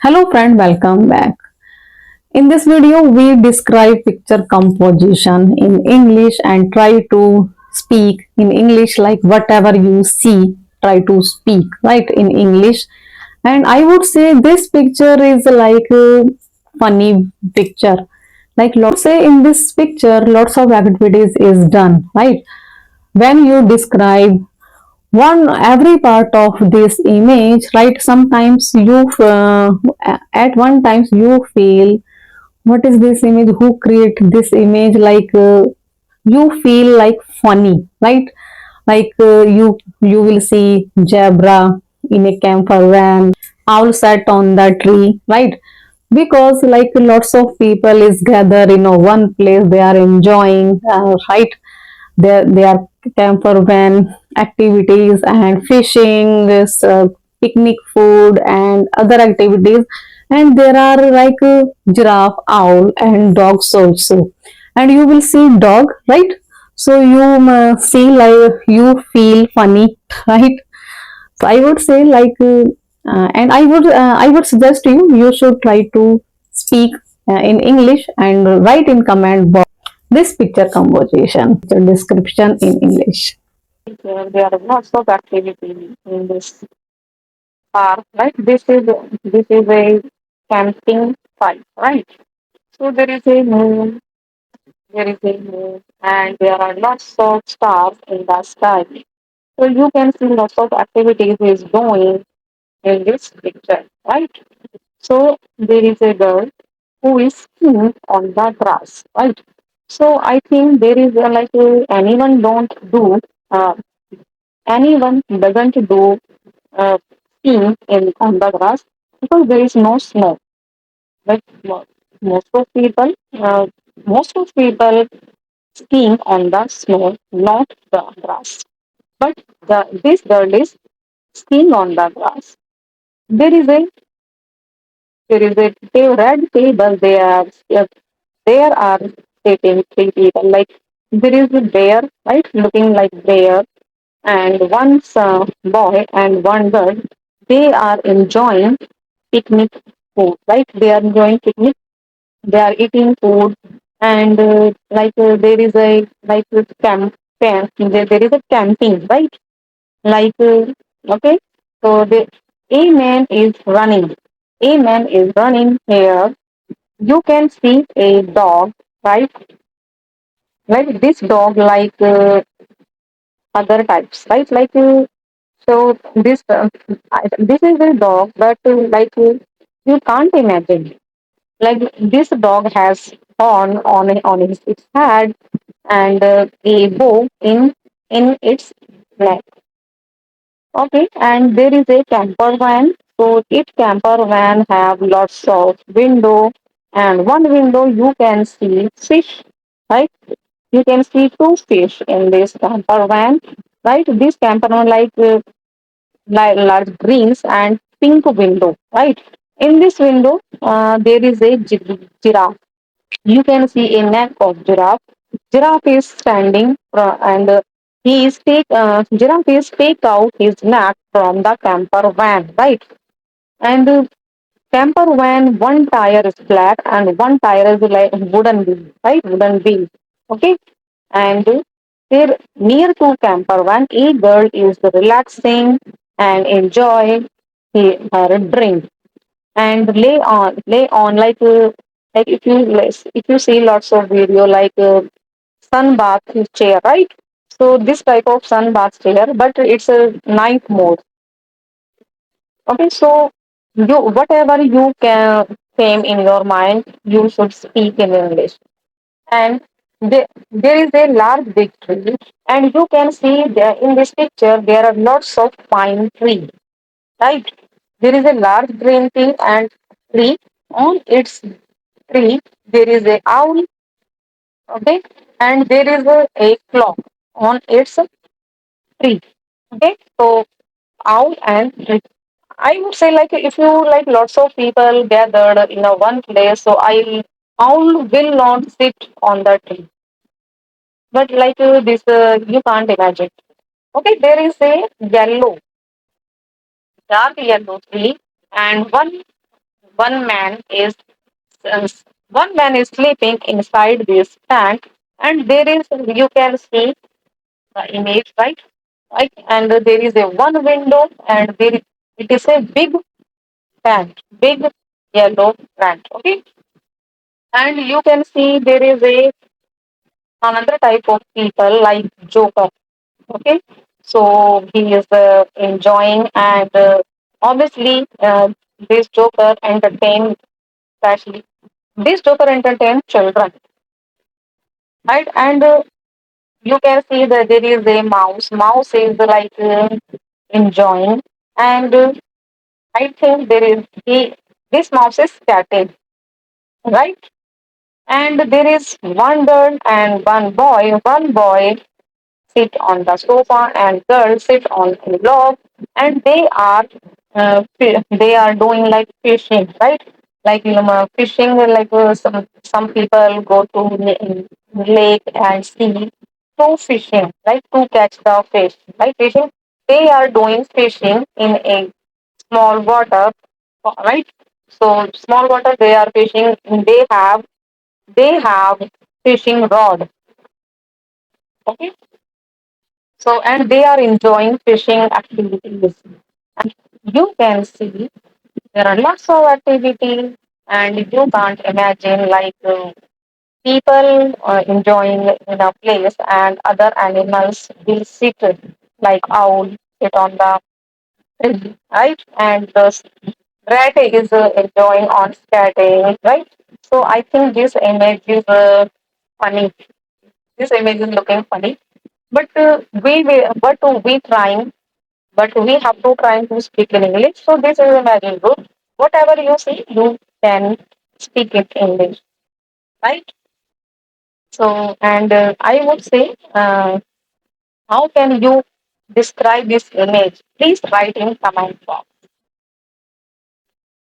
Hello friend, welcome back. In this video, we describe picture composition in English and try to speak in English like whatever you see, try to speak right in English. And I would say this picture is like a funny picture. Like lots say in this picture, lots of activities is done, right? When you describe one every part of this image, right? Sometimes you at one times you feel what is this image, who create this image, like you feel like funny, right? Like you will see zebra in a camper van, owl sat on the tree, right? Because like lots of people is gathered in one place, they are enjoying, right? They are camper van activities and fishing, this picnic food and other activities, and there are like giraffe, owl and dogs also, and you will see dog, right? So you see like you feel funny, right? So I would say like and I would suggest you should try to speak in English and write in comment box this picture composition, picture description in English. There are lots of activity in this park, right? This is a camping site, right? So there is a moon, and there are lots of stars in the sky. So you can see lots of activities is going in this picture, right? So there is a girl who is skiing on the grass, right? So I think there is like anyone don't do uh, anyone doesn't do uh, skiing in on the grass because there is no snow. But most of people, uh, most of people skiing on the snow, not the grass. But this girl is skiing on the grass. There is a red table there. There are sitting three people. Like there is a bear, right, looking like bear, and one boy and one girl. They are enjoying picnic food, right? They are enjoying picnic. They are eating food, and there is a there is a camping, right? Like okay, so the a man is running. A man is running here. You can see a dog, right? Like this dog, like other types, right? Like so this is a dog, but you can't imagine. Like this dog has horn on its head and a bow in its neck. Okay, and there is a camper van. So each camper van have lots of window, and one window you can see fish, right? You can see two fish in this camper van, right? This camper van like large greens and pink window, right? In this window, there is a giraffe. You can see a neck of giraffe. Giraffe is standing and giraffe is take out his neck from the camper van, right? And camper van, one tire is flat and one tire is like wooden wheel, right? Wooden wheel. Okay. And there near to camper van, a girl is relaxing and enjoy her drink and lay on like if you see lots of video like sun bath chair, right? So this type of sun bath chair, but it's a night mode. Okay, so you whatever you can came in your mind, you should speak in English. And there is a large big tree, and you can see there in this picture there are lots of pine trees, right? There is a large green tree and tree. On its tree there is a owl, okay, and there is a clock on its tree. Okay, so owl and tree. I would say like if you like lots of people gathered in a one place, so I owl will not sit on the tree. But like this, you can't imagine. Okay, there is a yellow, dark yellow tree, and one man is uh, one man is sleeping inside this tank, and there is you can see the image, right? Right, and there is a one window, and it is a big tank, big yellow tank. Okay, and you can see there is a another type of people like Joker. Okay, so he is enjoying, and obviously this Joker entertain, especially this Joker entertain children, right? And you can see that there is a mouse. Mouse is like enjoying, and I think there is he. This mouse is scattered, right? And there is one girl and one boy. One boy sit on the sofa and girls sit on a log, and they are doing like fishing, right? Like fishing, like some people go to lake and sea to fishing, like to catch the fish, like fishing. They are doing fishing in a small water, right? So small water they are fishing. They have fishing rod. Okay, so, and they are enjoying fishing activities. And you can see there are lots of activities, and you can't imagine like people enjoying in a place, and other animals will sit like owl sit on the tree, right? And the rat is enjoying on skating, right? So I think this image is funny. This image is looking funny, but we trying, but we have to try to speak in English. So this is imagine group. Whatever you see, you can speak it English, right? So, and I would say, how can you describe this image? Please write in comment box.